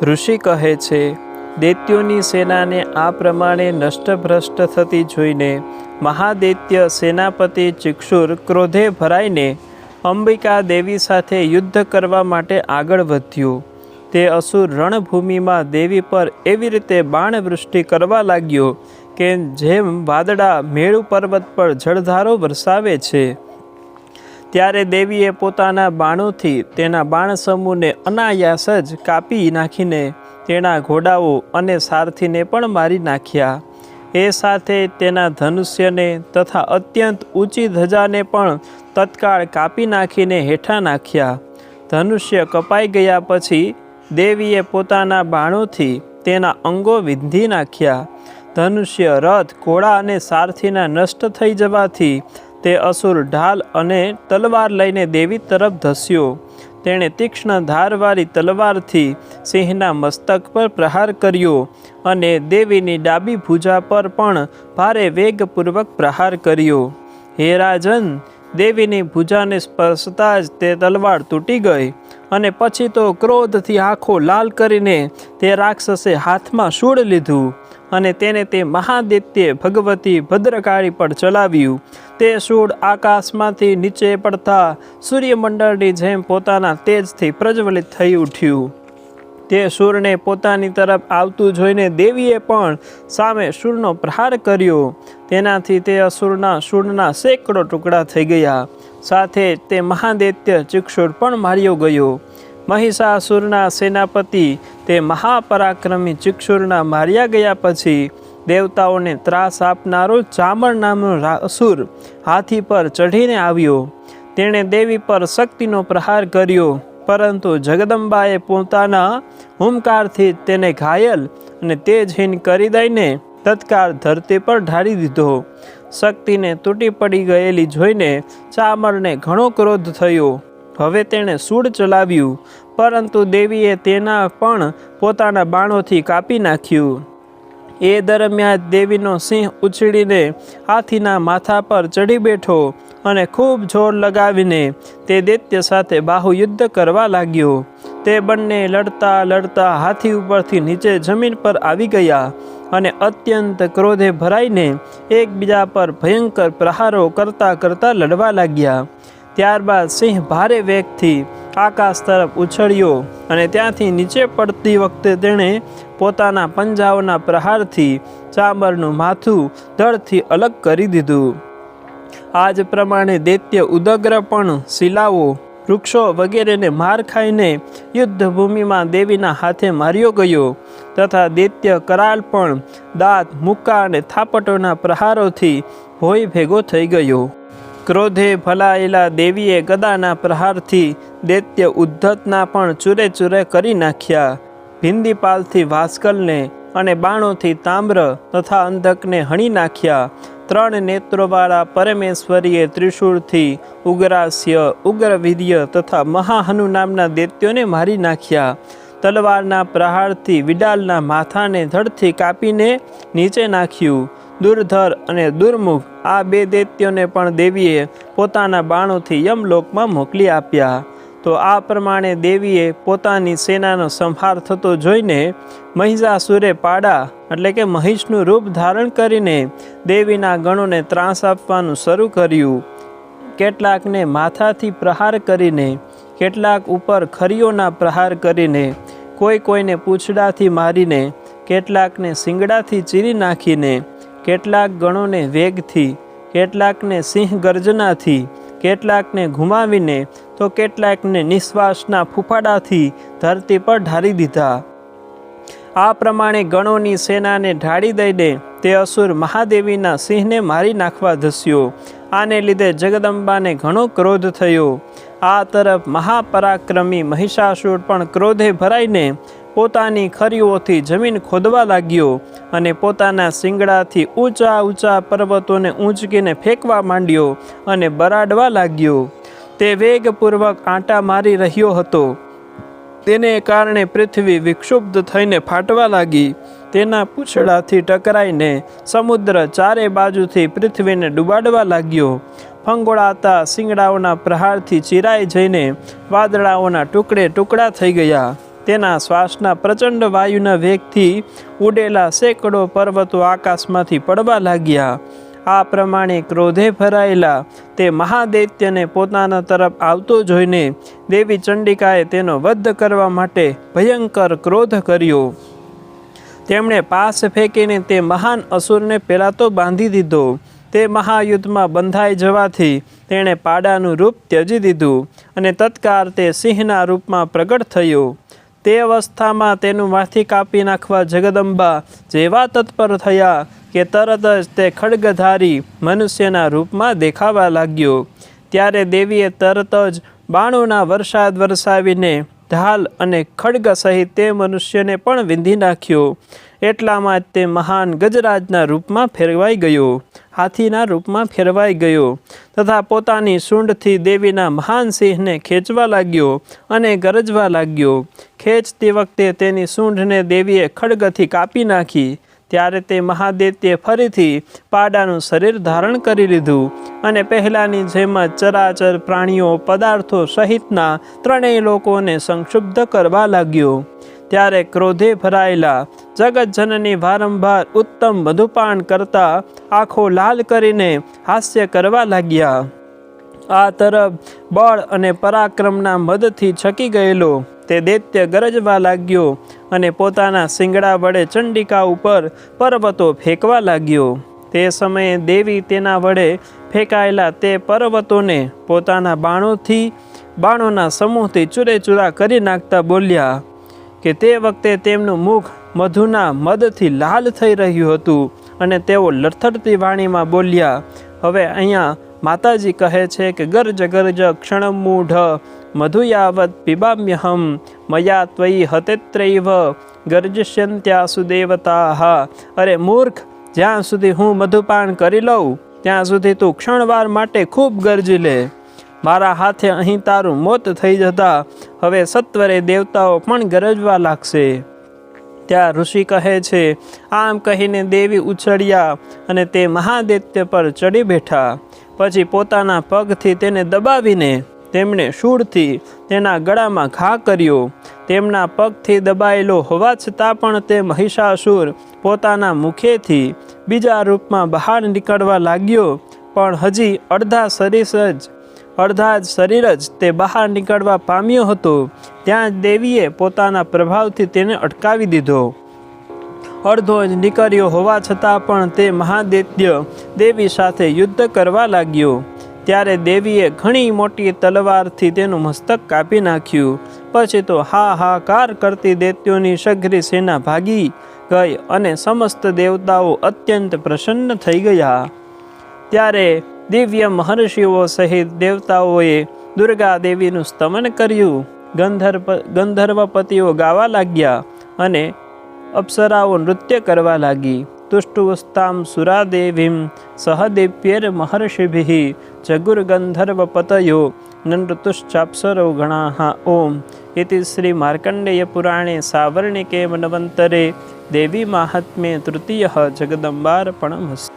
ઋષિ કહે છે, દૈત્યોની સેનાને આ પ્રમાણે નષ્ટભ્રષ્ટ થતી જોઈને મહાદૈત્ય સેનાપતિ ચિક્ષુર ક્રોધે ભરાઈને અંબિકા દેવી સાથે યુદ્ધ કરવા માટે આગળ વધ્યો. તે અસુર રણભૂમિમાં દેવી પર એવી રીતે બાણવૃષ્ટિ કરવા લાગ્યો કે જેમ વાદળા મેરુ પર્વત પર જળધારો વરસાવે છે. ત્યારે દેવીએ પોતાના બાણોથી તેના બાણસમૂહને અનાયાસ જ કાપી નાખીને તેના ઘોડાઓ અને સારથીને પણ મારી નાખ્યા. એ સાથે તેના ધનુષ્યને તથા અત્યંત ઊંચી ધજાને પણ તત્કાળ કાપી નાખીને હેઠા નાખ્યા. ધનુષ્ય કપાઈ ગયા પછી દેવીએ પોતાના બાણોથી તેના અંગો વિંધી નાખ્યા. ધનુષ્ય, રથ, ઘોડા અને સારથીના નષ્ટ થઈ જવાથી તે અસુર ઢાલ અને તલવાર લઈને દેવી તરફ ધસ્યો. તેણે તીક્ષ્ણ ધારવાળી તલવારથી સિંહના મસ્તક પર પ્રહાર કર્યો અને દેવીની ડાબી ભુજા પર પણ ભારે વેગપૂર્વક પ્રહાર કર્યો. હે રાજન, દેવીની ભુજાને સ્પર્શતા જ તે તલવાર તૂટી ગઈ અને પછી તો ક્રોધથી આંખો લાલ કરીને તે રાક્ષસે હાથમાં શૂળ લીધું અને તેને તે મહાદૈત્ય ભગવતી ભદ્રકાળી પર ચલાવ્યું. તે શૂળ આકાશમાંથી નીચે પડતા સૂર્યમંડળની જેમ પોતાના તેજથી પ્રજ્વલિત થઈ ઉઠ્યું. તે શૂળને પોતાની તરફ આવતું જોઈને દેવીએ પણ સામે શૂળનો પ્રહાર કર્યો. તેનાથી તે અસુરના શૂળના સેંકડો ટુકડા થઈ ગયા. સાથે તે મહાદૈત્ય ચિક્ષુર પણ માર્યો ગયો. મહિષાસુરના સેનાપતિ તે મહાપરાક્રમી ચિક્ષુરના માર્યા ગયા પછી દેવતાઓને ત્રાસ આપનારો ચામર નામનો અસુર હાથી પર ચઢીને આવ્યો. તેણે દેવી પર શક્તિનો પ્રહાર કર્યો, પરંતુ જગદંબાએ પોતાના હુંકારથી તેને ઘાયલ અને તેજહીન કરી દઈને તત્કાળ ધરતી પર ઢાળી દીધો. શક્તિને તૂટી પડી ગયેલી જોઈને ચામરને ઘણો ક્રોધ થયો. હવે તેણે શૂળ ચલાવ્યું, પરંતુ દેવીએ તેના પણ પોતાના બાણોથી કાપી નાખ્યું. એ દરમિયાન દેવીનો સિંહ ઉછળીને હાથીના માથા પર ચડી બેઠો અને ખૂબ જોર લગાવીને તે દૈત્ય સાથે બાહુયુદ્ધ કરવા લાગ્યો. તે બંને લડતા લડતા હાથી ઉપરથી નીચે જમીન પર આવી ગયા અને અત્યંત ક્રોધે ભરાઈને એકબીજા પર ભયંકર પ્રહારો કરતા કરતા લડવા લાગ્યા. ત્યારબાદ સિંહ ભારે વેગથી આકાશ તરફ ઉછળ્યો અને ત્યાંથી નીચે પડતી વખતે તેણે પોતાના પંજાઓના પ્રહારથી ચામરનું માથું ધડથી અલગ કરી દીધું. આ જ પ્રમાણે દૈત્ય ઉદગ્ર પણ શિલાઓ, વૃક્ષો વગેરેને માર ખાઈને યુદ્ધભૂમિમાં દેવીના હાથે માર્યો ગયો તથા દૈત્ય કરાલ પણ દાંત, મુક્કા અને થાપટોના પ્રહારોથી ભોય ભેગો થઈ ગયો. ક્રોધે ભલાયેલા દેવીએ ગદાના પ્રહારથી દૈત્ય ઉદ્ધતના પણ ચૂરે ચૂરે કરી નાખ્યા. ભિંદીપાલથી વાસ્કલને અને બાણોથી તામ્ર તથા અંધકને હણી નાખ્યા. 3 નેત્રોવાળા પરમેશ્વરીએ ત્રિશૂળથી ઉગ્રાસ્ય, ઉગ્રવીર્ય તથા મહાહનુ નામના દૈત્યોને મારી નાખ્યા. તલવારના પ્રહારથી વિડાલના માથાને ધડથી કાપીને નીચે નાખ્યું. દુર્ધર અને દુર્મુખ આ 2 દૈત્યોને પણ દેવીએ પોતાના બાણોથી યમલોકમાં મોકલી આપ્યા. તો આ પ્રમાણે દેવીએ પોતાની સેનાનો સંહાર થતો જોઈને મહિષાસુરે પાડા એટલે કે મહિષનું રૂપ ધારણ કરીને દેવીના ગણોને ત્રાસ આપવાનું શરૂ કર્યું. કેટલાકને માથાથી પ્રહાર કરીને, કેટલાક ઉપર ખરીઓના પ્રહાર કરીને, કોઈને પૂંછડાથી મારીને, કેટલાકને શિંગડાથી ચીરી નાખીને, કેટલાક ગણોને વેગથી, કેટલાકને સિંહ ગર્જનાથી, કેટલાકને ઘુમાવીને તો કેટલાકને નિશ્વાસના ફૂફાડાથી ધરતી પર ઢાળી દીધા. આ પ્રમાણે ગણોની સેનાને ઢાળી દઈને તે અસુર મહાદેવીના સિંહને મારી નાખવા ધસ્યો. આને લીધે જગદંબાને ઘણો ક્રોધ થયો. આ તરફ મહાપરાક્રમી મહિષાસુર પણ ક્રોધે ભરાઈને પોતાની ખરીઓથી જમીન ખોદવા લાગ્યો અને પોતાના શિંગડાથી ઊંચા ઊંચા પર્વતોને ઊંચકીને ફેંકવા માંડ્યો અને બરાડવા લાગ્યો. તે વેગપૂર્વક આંટા મારી રહ્યો હતો. તેને કારણે પૃથ્વી વિક્ષુબ્ધ થઈને ફાટવા લાગી. તેના પૂંછડાથી ટકરાઈને સમુદ્ર ચારે બાજુથી પૃથ્વીને ડૂબાડવા લાગ્યો. ફંગોળાતા શિંગડાઓના પ્રહારથી ચીરાઈ જઈને વાદળાઓના ટુકડે ટુકડા થઈ ગયા. તેના શ્વાસના પ્રચંડ વાયુના વેગથી ઉડેલા સેંકડો પર્વતો આકાશમાંથી પડવા લાગ્યા. આ પ્રમાણે ક્રોધે ભરાયેલા તે મહાદૈત્યને પોતાના તરફ આવતો જોઈને દેવી ચંડિકાએ તેનો વધ કરવા માટે ભયંકર ક્રોધ કર્યો. તેમણે પાસ ફેંકીને તે મહાન અસુરને પહેલાં તો બાંધી દીધો. તે મહાયુદ્ધમાં બંધાઈ જવાથી તેણે પાડાનું રૂપ ત્યજી દીધું અને તત્કાળ તે સિંહના રૂપમાં પ્રગટ થયો. તે અવસ્થામાં તેનું માથું કાપી નાખવા જગદંબા જેવા તત્પર થયા કે તરત જ તે ખડગધારી મનુષ્યના રૂપમાં દેખાવા લાગ્યો. ત્યારે દેવીએ તરત જ બાણોના વરસાદ વરસાવીને ઢાલ અને ખડગ સહિત તે મનુષ્યને પણ વીંધી નાખ્યો. એટલામાં જ તે મહાન ગજરાજના રૂપમાં ફેરવાઈ ગયો, હાથીના રૂપમાં ફેરવાઈ ગયો તથા પોતાની સૂંઢથી દેવીના મહાન સિંહને ખેંચવા લાગ્યો અને ગરજવા લાગ્યો. ખેંચતી વખતે તેની સૂંઢને દેવીએ ખડગથી કાપી નાખી. ત્યારે તે મહાદૈત્યે ફરીથી પાડાનું શરીર ધારણ કરી લીધું અને પહેલાંની જેમ જ ચરાચર પ્રાણીઓ પદાર્થો સહિતના ત્રણેય લોકોને સંક્ષુબ્ધ કરવા લાગ્યો. ત્યારે ક્રોધે ભરાયેલા જગતજનની વારંવાર ઉત્તમ મધુપાન કરતા આંખો લાલ કરીને હાસ્ય કરવા લાગ્યા. આ તરફ બળ અને પરાક્રમના મદથી છકી ગયેલો તે દૈત્ય ગરજવા લાગ્યો અને પોતાના શિંગડા વડે ચંડિકા ઉપર પર્વતો ફેંકવા લાગ્યો. તે સમયે દેવી તેના વડે ફેંકાયેલા તે પર્વતોને પોતાના બાણોના સમૂહથી ચૂરેચૂરા કરી નાખતા બોલ્યા કે તે વખતે તેમનું મુખ મધુના મદથી લાલ થઈ રહ્યું હતું અને તેઓ લથડતી વાણીમાં બોલ્યા. હવે અહીંયા માતાજી કહે છે કે ગર્જ ગર્જ ક્ષણમૂઢ મધુયાવત પીબામ્યહમ મયા ત્વયી હતેત્રૈવ ગર્જસ્યન્ત્યાસુ દેવતા. અરે મૂર્ખ, જ્યાં સુધી હું મધુપાન કરી લઉં ત્યાં સુધી તું ક્ષણવાર માટે ખૂબ ગરજી લે. મારા હાથે અહીં તારું મોત થઈ જતા હવે સત્વરે દેવતાઓ પણ ગરજવા લાગશે. ત્યાં ઋષિ કહે છે, આમ કહીને દેવી ઉછળ્યા અને તે મહાદૈત્ય પર ચડી બેઠા. પછી પોતાના પગથી તેને દબાવીને તેમણે શૂળથી તેના ગળામાં ઘા કર્યો. તેમના પગથી દબાયેલો હોવા છતાં પણ તે મહિષાસુર પોતાના મુખેથી બીજા રૂપમાં બહાર નીકળવા લાગ્યો, પણ હજી અડધા જ શરીર જ તે બહાર નીકળવા પામ્યો હતો. ત્યાં જ દેવીએ પોતાના પ્રભાવથી તેને અટકાવી દીધો. અડધો જ નીકળ્યો હોવા છતાં પણ તે મહાદૈત્ય દેવી સાથે યુદ્ધ કરવા લાગ્યો. ત્યારે દેવીએ ઘણી મોટી તલવારથી તેનું મસ્તક કાપી નાખ્યું. પછી તો હાહાકાર કરતી દૈત્યોની સઘરી સેના ભાગી ગઈ અને સમસ્ત દેવતાઓ અત્યંત પ્રસન્ન થઈ ગયા. ત્યારે દિવ્ય મહર્ષિઓ સહિત દેવતાઓએ દુર્ગા દેવીનું સ્તમન કર્યું. ગંધર્વપતિઓ ગાવા લાગ્યા અને અપ્સરાઓ નૃત્ય કરવા લાગી. તુષ્ટુવસ્તામ સુરાદેવીમ સહદેવ્યેર મહર્ષિભિઃ જગુર્ગંધર્વપતયો નૃતુશ્ચાપ્સરો ગણાઃ. ઓમ ઇતિ શ્રી માર્કંડેય પુરાણે સાવર્ણિકે મન્વંતરે દેવી માહાત્મ્ये તૃતીયઃ જગદંબાર્પણમસ્તુ.